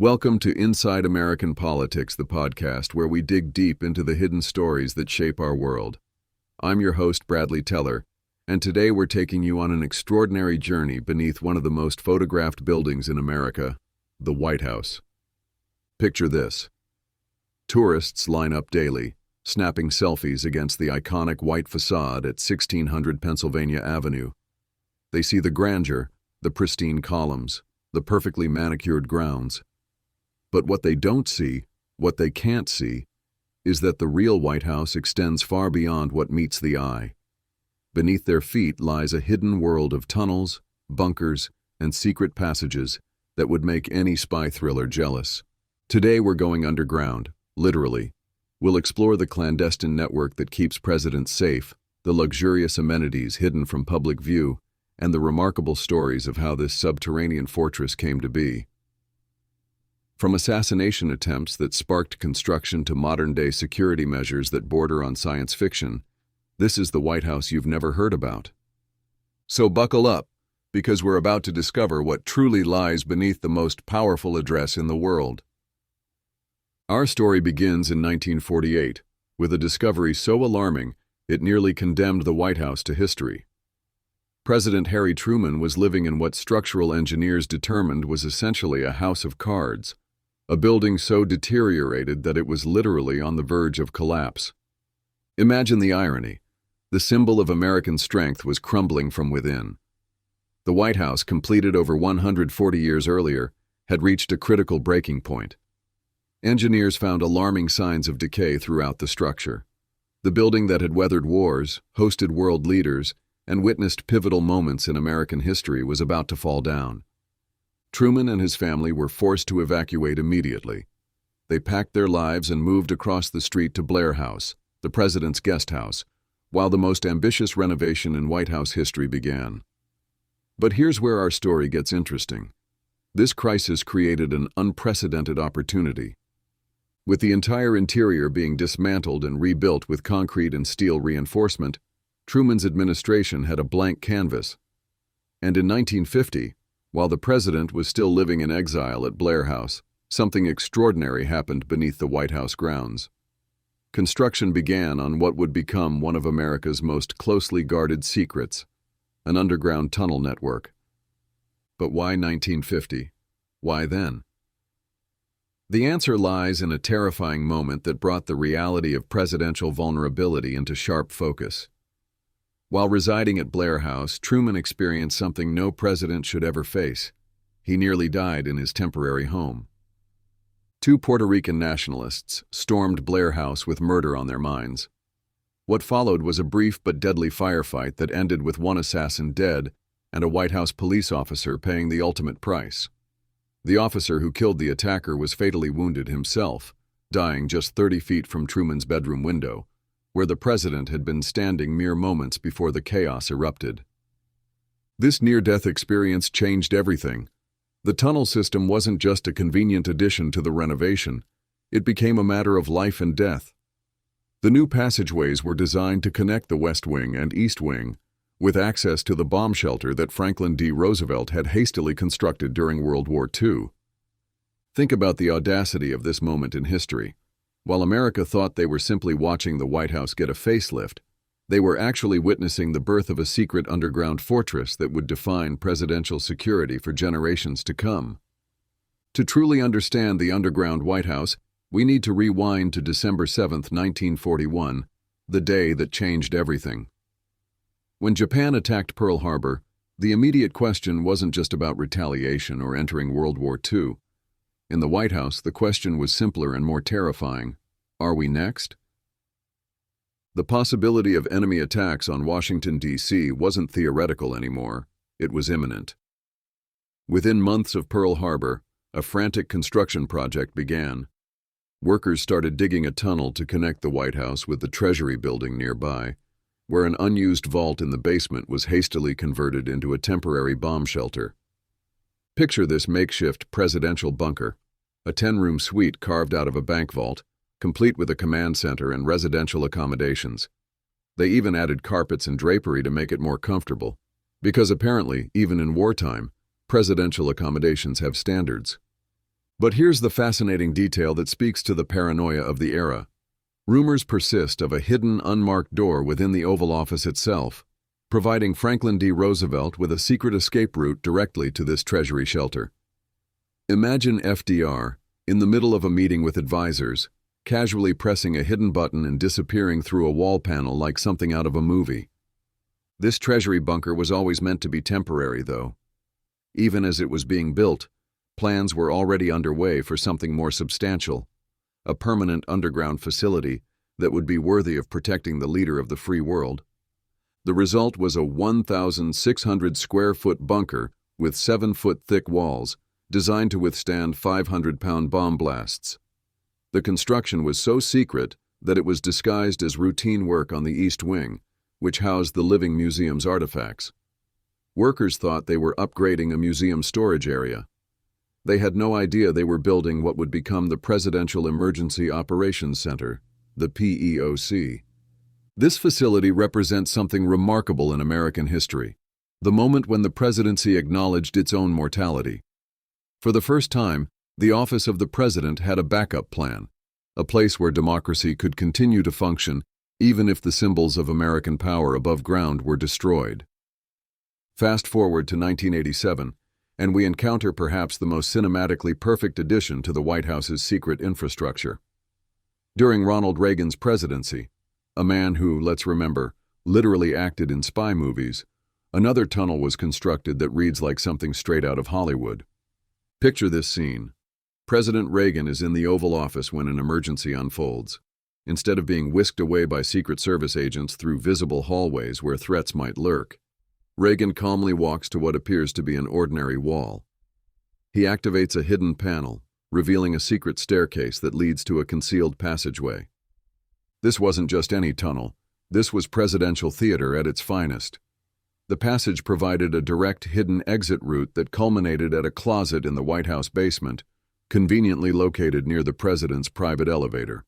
Welcome to Inside American Politics, the podcast where we dig deep into the hidden stories that shape our world. I'm your host, Bradley Teller, and today we're taking you on an extraordinary journey beneath one of the most photographed buildings in America, the White House. Picture this. Tourists line up daily, snapping selfies against the iconic white facade at 1600 Pennsylvania Avenue. They see the grandeur, the pristine columns, the perfectly manicured grounds. But what they don't see, what they can't see, is that the real White House extends far beyond what meets the eye. Beneath their feet lies a hidden world of tunnels, bunkers, and secret passages that would make any spy thriller jealous. Today we're going underground, literally. We'll explore the clandestine network that keeps presidents safe, the luxurious amenities hidden from public view, and the remarkable stories of how this subterranean fortress came to be. From assassination attempts that sparked construction to modern-day security measures that border on science fiction, this is the White House you've never heard about. So buckle up, because we're about to discover what truly lies beneath the most powerful address in the world. Our story begins in 1948, with a discovery so alarming it nearly condemned the White House to history. President Harry Truman was living in what structural engineers determined was essentially a house of cards, a building so deteriorated that it was literally on the verge of collapse. Imagine the irony. The symbol of American strength was crumbling from within. The White House, completed over 140 years earlier, had reached a critical breaking point. Engineers found alarming signs of decay throughout the structure. The building that had weathered wars, hosted world leaders, and witnessed pivotal moments in American history was about to fall down. Truman and his family were forced to evacuate immediately. They packed their lives and moved across the street to Blair House, the president's guest house, while the most ambitious renovation in White House history began. But here's where our story gets interesting. This crisis created an unprecedented opportunity. With the entire interior being dismantled and rebuilt with concrete and steel reinforcement, Truman's administration had a blank canvas. And in 1950, while the president was still living in exile at Blair House, something extraordinary happened beneath the White House grounds. Construction began on what would become one of America's most closely guarded secrets, an underground tunnel network. But why 1950? Why then? The answer lies in a terrifying moment that brought the reality of presidential vulnerability into sharp focus. While residing at Blair House, Truman experienced something no president should ever face. He nearly died in his temporary home. Two Puerto Rican nationalists stormed Blair House with murder on their minds. What followed was a brief but deadly firefight that ended with one assassin dead and a White House police officer paying the ultimate price. The officer who killed the attacker was fatally wounded himself, dying just 30 feet from Truman's bedroom window, where the president had been standing mere moments before the chaos erupted. This near-death experience changed everything. The tunnel system wasn't just a convenient addition to the renovation. It became a matter of life and death. The new passageways were designed to connect the West Wing and East Wing, with access to the bomb shelter that Franklin D. Roosevelt had hastily constructed during World War II. Think about the audacity of this moment in history. While America thought they were simply watching the White House get a facelift, they were actually witnessing the birth of a secret underground fortress that would define presidential security for generations to come. To truly understand the underground White House, we need to rewind to December 7, 1941, the day that changed everything. When Japan attacked Pearl Harbor, the immediate question wasn't just about retaliation or entering World War II. In the White House, the question was simpler and more terrifying. Are we next? The possibility of enemy attacks on Washington, D.C. wasn't theoretical anymore. It was imminent. Within months of Pearl Harbor, a frantic construction project began. Workers started digging a tunnel to connect the White House with the Treasury building nearby, where an unused vault in the basement was hastily converted into a temporary bomb shelter. Picture this makeshift presidential bunker, a 10-room suite carved out of a bank vault, complete with a command center and residential accommodations. They even added carpets and drapery to make it more comfortable, because apparently, even in wartime, presidential accommodations have standards. But here's the fascinating detail that speaks to the paranoia of the era. Rumors persist of a hidden, unmarked door within the Oval Office itself, providing Franklin D. Roosevelt with a secret escape route directly to this treasury shelter. Imagine FDR, in the middle of a meeting with advisors, casually pressing a hidden button and disappearing through a wall panel like something out of a movie. This treasury bunker was always meant to be temporary, though. Even as it was being built, plans were already underway for something more substantial, a permanent underground facility that would be worthy of protecting the leader of the free world. The result was a 1,600 square foot bunker with 7-foot thick walls, designed to withstand 500-pound bomb blasts. The construction was so secret that it was disguised as routine work on the East Wing, which housed the Living Museum's artifacts. Workers thought they were upgrading a museum storage area. They had no idea they were building what would become the Presidential Emergency Operations Center, the PEOC. This facility represents something remarkable in American history, the moment when the presidency acknowledged its own mortality. For the first time, the office of the president had a backup plan, a place where democracy could continue to function even if the symbols of American power above ground were destroyed. Fast forward to 1987, and we encounter perhaps the most cinematically perfect addition to the White House's secret infrastructure. During Ronald Reagan's presidency, a man who, let's remember, literally acted in spy movies, another tunnel was constructed that reads like something straight out of Hollywood. Picture this scene. President Reagan is in the Oval Office when an emergency unfolds. Instead of being whisked away by Secret Service agents through visible hallways where threats might lurk, Reagan calmly walks to what appears to be an ordinary wall. He activates a hidden panel, revealing a secret staircase that leads to a concealed passageway. This wasn't just any tunnel. This was presidential theater at its finest. The passage provided a direct hidden exit route that culminated at a closet in the White House basement, conveniently located near the president's private elevator.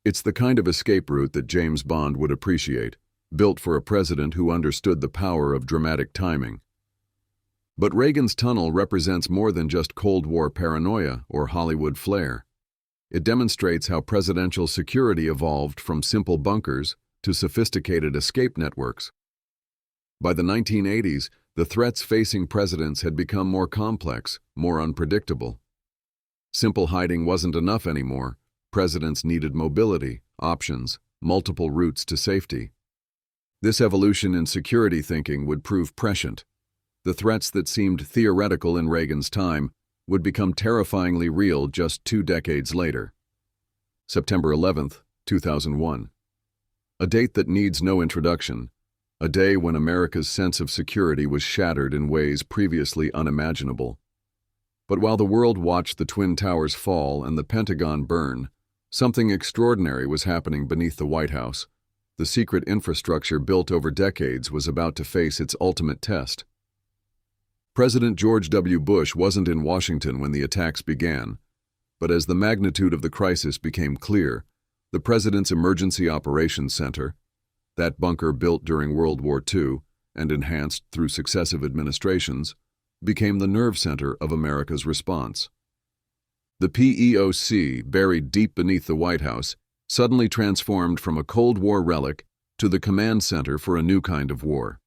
It's the kind of escape route that James Bond would appreciate, built for a president who understood the power of dramatic timing. But Reagan's tunnel represents more than just Cold War paranoia or Hollywood flair. It demonstrates how presidential security evolved from simple bunkers to sophisticated escape networks. By the 1980s, the threats facing presidents had become more complex, more unpredictable. Simple hiding wasn't enough anymore. Presidents needed mobility, options, multiple routes to safety. This evolution in security thinking would prove prescient. The threats that seemed theoretical in Reagan's time would become terrifyingly real just 2 decades later. September 11, 2001. A date that needs no introduction. A day when America's sense of security was shattered in ways previously unimaginable. But while the world watched the Twin Towers fall and the Pentagon burn, something extraordinary was happening beneath the White House. The secret infrastructure built over decades was about to face its ultimate test. President George W. Bush wasn't in Washington when the attacks began, but as the magnitude of the crisis became clear, the President's Emergency Operations Center, that bunker built during World War II and enhanced through successive administrations, became the nerve center of America's response. The PEOC, buried deep beneath the White House, suddenly transformed from a Cold War relic to the command center for a new kind of war.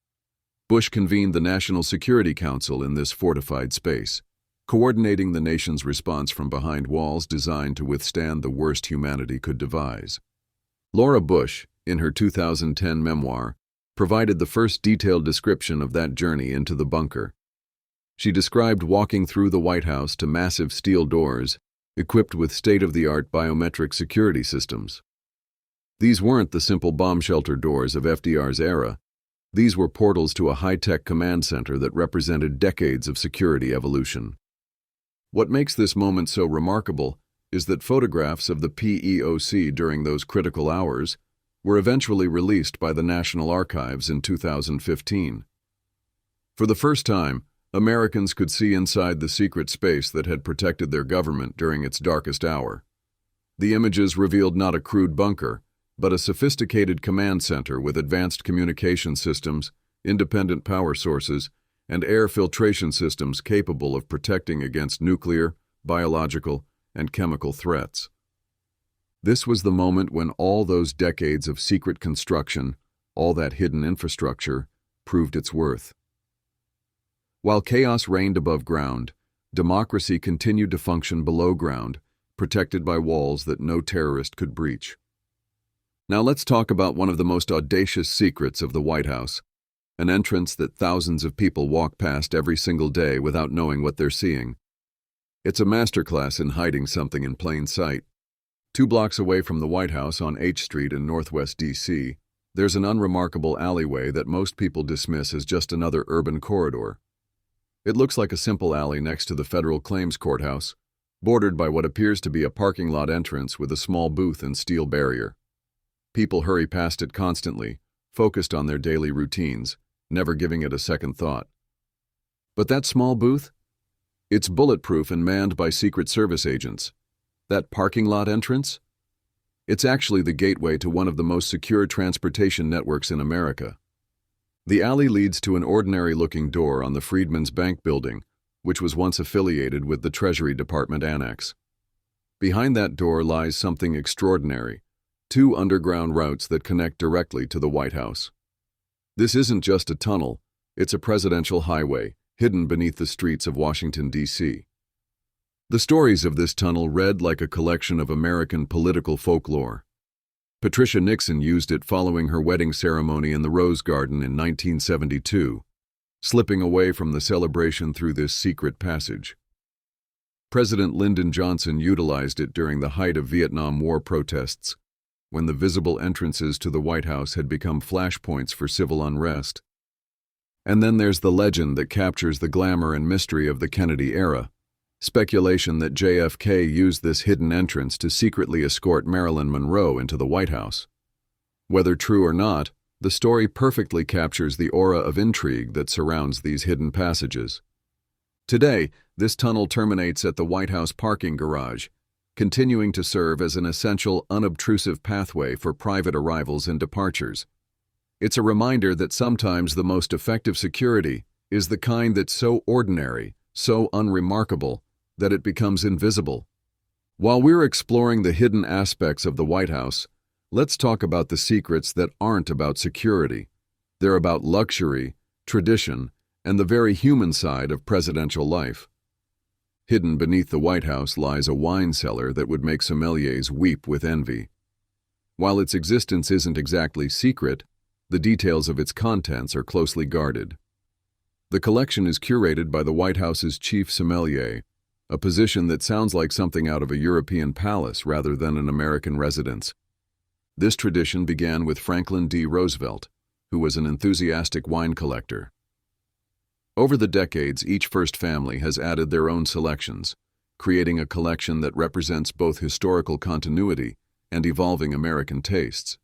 Bush convened the National Security Council in this fortified space, coordinating the nation's response from behind walls designed to withstand the worst humanity could devise. Laura Bush, in her 2010 memoir, provided the first detailed description of that journey into the bunker. She described walking through the White House to massive steel doors, equipped with state-of-the-art biometric security systems. These weren't the simple bomb shelter doors of FDR's era. These were portals to a high-tech command center that represented decades of security evolution. What makes this moment so remarkable is that photographs of the PEOC during those critical hours were eventually released by the National Archives in 2015. For the first time, Americans could see inside the secret space that had protected their government during its darkest hour. The images revealed not a crude bunker, but a sophisticated command center with advanced communication systems, independent power sources, and air filtration systems capable of protecting against nuclear, biological, and chemical threats. This was the moment when all those decades of secret construction, all that hidden infrastructure, proved its worth. While chaos reigned above ground, democracy continued to function below ground, protected by walls that no terrorist could breach. Now let's talk about one of the most audacious secrets of the White House, an entrance that thousands of people walk past every single day without knowing what they're seeing. It's a masterclass in hiding something in plain sight. 2 blocks away from the White House on H Street in Northwest D.C., there's an unremarkable alleyway that most people dismiss as just another urban corridor. It looks like a simple alley next to the Federal Claims Courthouse, bordered by what appears to be a parking lot entrance with a small booth and steel barrier. People hurry past it constantly, focused on their daily routines, never giving it a second thought. But that small booth? It's bulletproof and manned by Secret Service agents. That parking lot entrance? It's actually the gateway to one of the most secure transportation networks in America. The alley leads to an ordinary-looking door on the Freedmen's Bank building, which was once affiliated with the Treasury Department Annex. Behind that door lies something extraordinary, 2 underground routes that connect directly to the White House. This isn't just a tunnel, it's a presidential highway, hidden beneath the streets of Washington, D.C. The stories of this tunnel read like a collection of American political folklore. Patricia Nixon used it following her wedding ceremony in the Rose Garden in 1972, slipping away from the celebration through this secret passage. President Lyndon Johnson utilized it during the height of Vietnam War protests, when the visible entrances to the White House had become flashpoints for civil unrest. And then there's the legend that captures the glamour and mystery of the Kennedy era, speculation that JFK used this hidden entrance to secretly escort Marilyn Monroe into the White House. Whether true or not, the story perfectly captures the aura of intrigue that surrounds these hidden passages. Today, this tunnel terminates at the White House parking garage, continuing to serve as an essential, unobtrusive pathway for private arrivals and departures. It's a reminder that sometimes the most effective security is the kind that's so ordinary, so unremarkable, that it becomes invisible. While we're exploring the hidden aspects of the White House, let's talk about the secrets that aren't about security. They're about luxury, tradition, and the very human side of presidential life. Hidden beneath the White House lies a wine cellar that would make sommeliers weep with envy. While its existence isn't exactly secret, the details of its contents are closely guarded. The collection is curated by the White House's chief sommelier, a position that sounds like something out of a European palace rather than an American residence. This tradition began with Franklin D. Roosevelt, who was an enthusiastic wine collector. Over the decades, each first family has added their own selections, creating a collection that represents both historical continuity and evolving American tastes.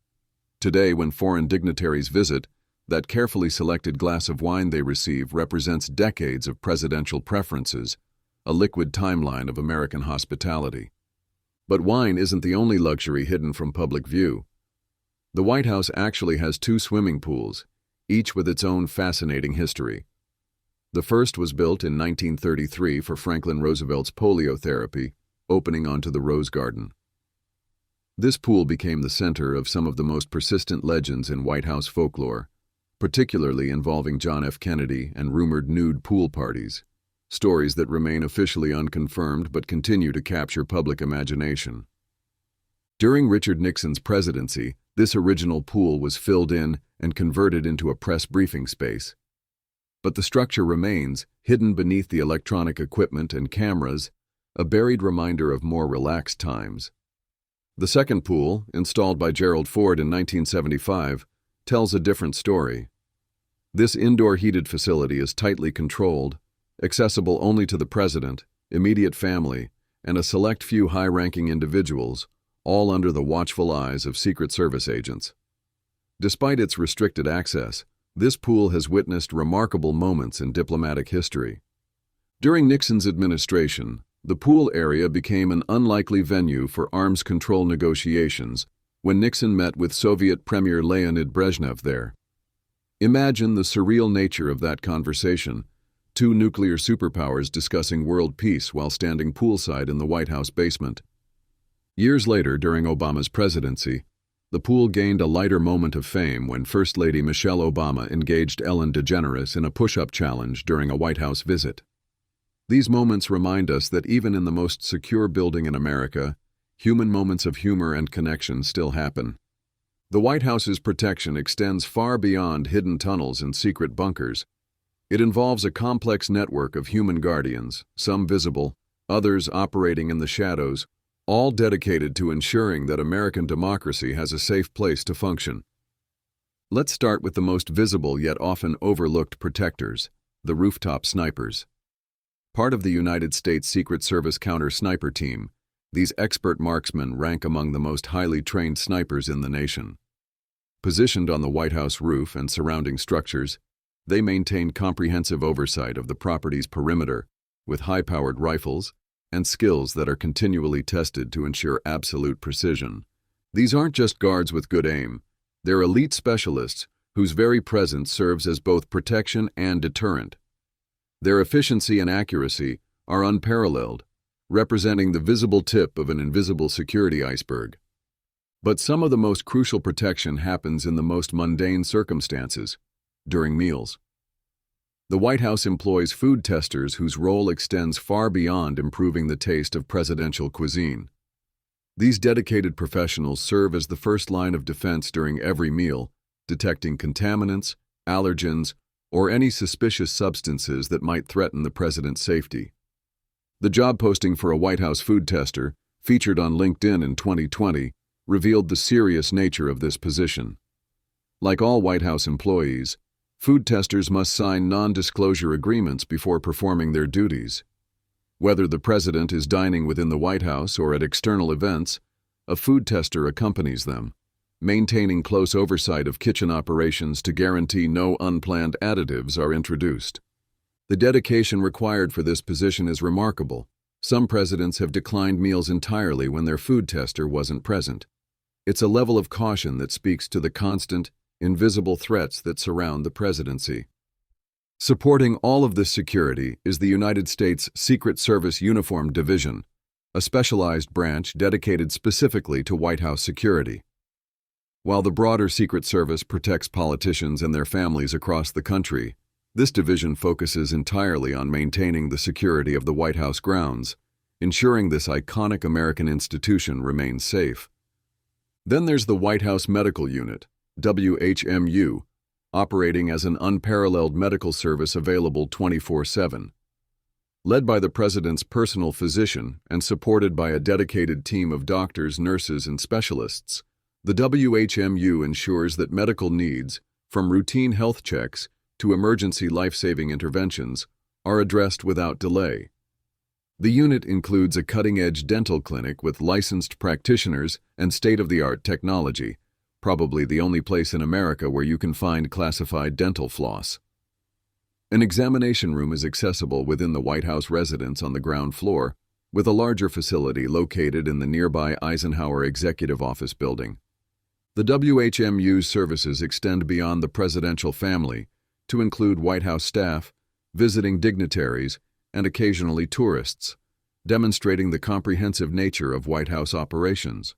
Today, when foreign dignitaries visit, that carefully selected glass of wine they receive represents decades of presidential preferences, a liquid timeline of American hospitality. But wine isn't the only luxury hidden from public view. The White House actually has 2 swimming pools, each with its own fascinating history. The first was built in 1933 for Franklin Roosevelt's polio therapy, opening onto the Rose Garden. This pool became the center of some of the most persistent legends in White House folklore, particularly involving John F. Kennedy and rumored nude pool parties, stories that remain officially unconfirmed but continue to capture public imagination. During Richard Nixon's presidency, this original pool was filled in and converted into a press briefing space. But the structure remains, hidden beneath the electronic equipment and cameras, a buried reminder of more relaxed times. The second pool, installed by Gerald Ford in 1975, tells a different story. This indoor heated facility is tightly controlled, accessible only to the president, immediate family, and a select few high-ranking individuals, all under the watchful eyes of Secret Service agents. Despite its restricted access, this pool has witnessed remarkable moments in diplomatic history. During Nixon's administration, the pool area became an unlikely venue for arms control negotiations when Nixon met with Soviet Premier Leonid Brezhnev there. Imagine the surreal nature of that conversation. two nuclear superpowers discussing world peace while standing poolside in the White House basement. Years later, during Obama's presidency, the pool gained a lighter moment of fame when First Lady Michelle Obama engaged Ellen DeGeneres in a push-up challenge during a White House visit. These moments remind us that even in the most secure building in America, human moments of humor and connection still happen. The White House's protection extends far beyond hidden tunnels and secret bunkers. It involves a complex network of human guardians, some visible, others operating in the shadows, all dedicated to ensuring that American democracy has a safe place to function. Let's start with the most visible yet often overlooked protectors, the rooftop snipers. Part of the United States Secret Service counter-sniper team, these expert marksmen rank among the most highly trained snipers in the nation. Positioned on the White House roof and surrounding structures, they maintain comprehensive oversight of the property's perimeter with high-powered rifles and skills that are continually tested to ensure absolute precision. These aren't just guards with good aim. They're elite specialists whose very presence serves as both protection and deterrent. Their efficiency and accuracy are unparalleled, representing the visible tip of an invisible security iceberg. But some of the most crucial protection happens in the most mundane circumstances, during meals. The White House employs food testers whose role extends far beyond improving the taste of presidential cuisine. These dedicated professionals serve as the first line of defense during every meal, detecting contaminants, allergens, or any suspicious substances that might threaten the president's safety. The job posting for a White House food tester, featured on LinkedIn in 2020, revealed the serious nature of this position. Like all White House employees, food testers must sign non-disclosure agreements before performing their duties. Whether the president is dining within the White House or at external events, a food tester accompanies them, maintaining close oversight of kitchen operations to guarantee no unplanned additives are introduced. The dedication required for this position is remarkable. Some presidents have declined meals entirely when their food tester wasn't present. It's a level of caution that speaks to the constant, invisible threats that surround the presidency. Supporting all of this security is the United States Secret Service Uniformed Division, a specialized branch dedicated specifically to White House security. While the broader Secret Service protects politicians and their families across the country, this division focuses entirely on maintaining the security of the White House grounds, ensuring this iconic American institution remains safe. Then there's the White House Medical Unit, WHMU, operating as an unparalleled medical service available 24/7. Led by the president's personal physician and supported by a dedicated team of doctors, nurses, and specialists, the WHMU ensures that medical needs, from routine health checks to emergency life-saving interventions, are addressed without delay. The unit includes a cutting-edge dental clinic with licensed practitioners and state-of-the-art technology, probably the only place in America where you can find classified dental floss. An examination room is accessible within the White House residence on the ground floor, with a larger facility located in the nearby Eisenhower Executive Office building. The WHMU's services extend beyond the presidential family to include White House staff, visiting dignitaries, and occasionally tourists, demonstrating the comprehensive nature of White House operations.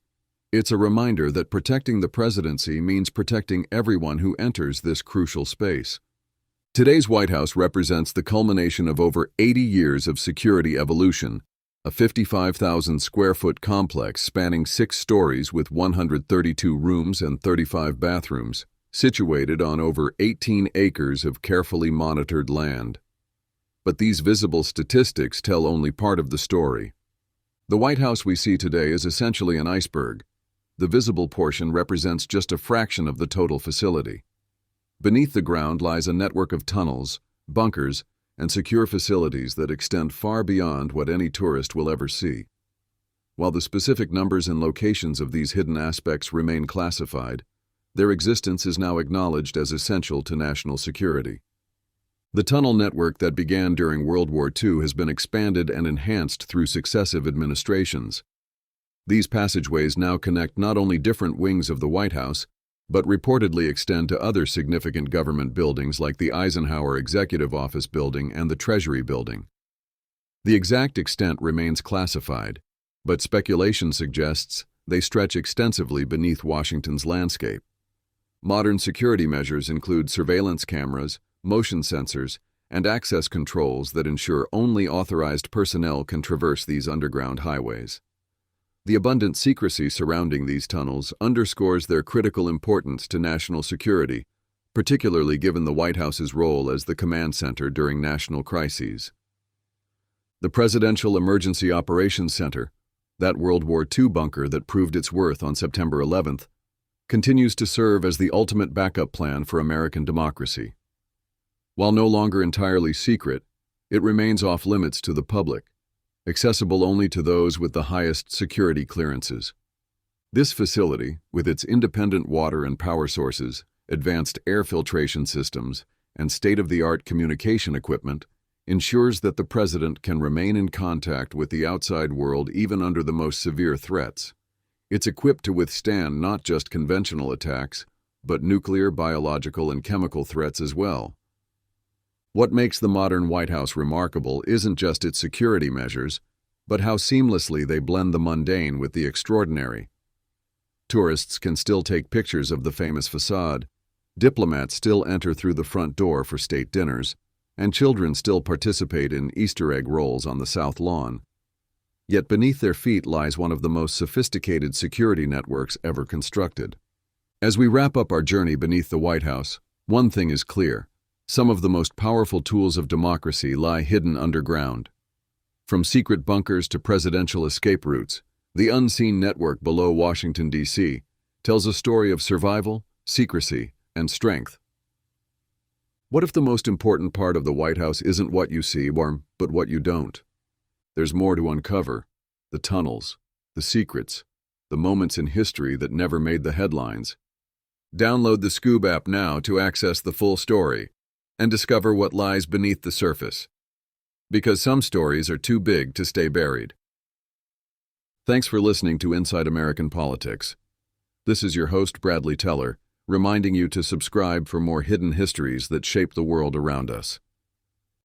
It's a reminder that protecting the presidency means protecting everyone who enters this crucial space. Today's White House represents the culmination of over 80 years of security evolution, a 55,000-square-foot complex spanning 6 stories with 132 rooms and 35 bathrooms, situated on over 18 acres of carefully monitored land. But these visible statistics tell only part of the story. The White House we see today is essentially an iceberg. The visible portion represents just a fraction of the total facility. Beneath the ground lies a network of tunnels, bunkers, and secure facilities that extend far beyond what any tourist will ever see. While the specific numbers and locations of these hidden aspects remain classified, their existence is now acknowledged as essential to national security. The tunnel network that began during World War II has been expanded and enhanced through successive administrations. These passageways now connect not only different wings of the White House, but reportedly extend to other significant government buildings like the Eisenhower Executive Office Building and the Treasury Building. The exact extent remains classified, but speculation suggests they stretch extensively beneath Washington's landscape. Modern security measures include surveillance cameras, motion sensors, and access controls that ensure only authorized personnel can traverse these underground highways. The abundant secrecy surrounding these tunnels underscores their critical importance to national security, particularly given the White House's role as the command center during national crises. The Presidential Emergency Operations Center, that World War II bunker that proved its worth on September 11th, continues to serve as the ultimate backup plan for American democracy. While no longer entirely secret, it remains off-limits to the public, accessible only to those with the highest security clearances. This facility, with its independent water and power sources, advanced air filtration systems, and state-of-the-art communication equipment, ensures that the President can remain in contact with the outside world even under the most severe threats. It's equipped to withstand not just conventional attacks, but nuclear, biological, and chemical threats as well. What makes the modern White House remarkable isn't just its security measures, but how seamlessly they blend the mundane with the extraordinary. Tourists can still take pictures of the famous facade, diplomats still enter through the front door for state dinners, and children still participate in Easter egg rolls on the South Lawn. Yet beneath their feet lies one of the most sophisticated security networks ever constructed. As we wrap up our journey beneath the White House, one thing is clear. Some of the most powerful tools of democracy lie hidden underground. From secret bunkers to presidential escape routes, the unseen network below Washington, D.C. tells a story of survival, secrecy, and strength. What if the most important part of the White House isn't what you see, but what you don't? There's more to uncover: the tunnels, the secrets, the moments in history that never made the headlines. Download the Skoob app now to access the full story and discover what lies beneath the surface. Because some stories are too big to stay buried. Thanks for listening to Inside American Politics. This is your host, Bradley Teller, reminding you to subscribe for more hidden histories that shape the world around us.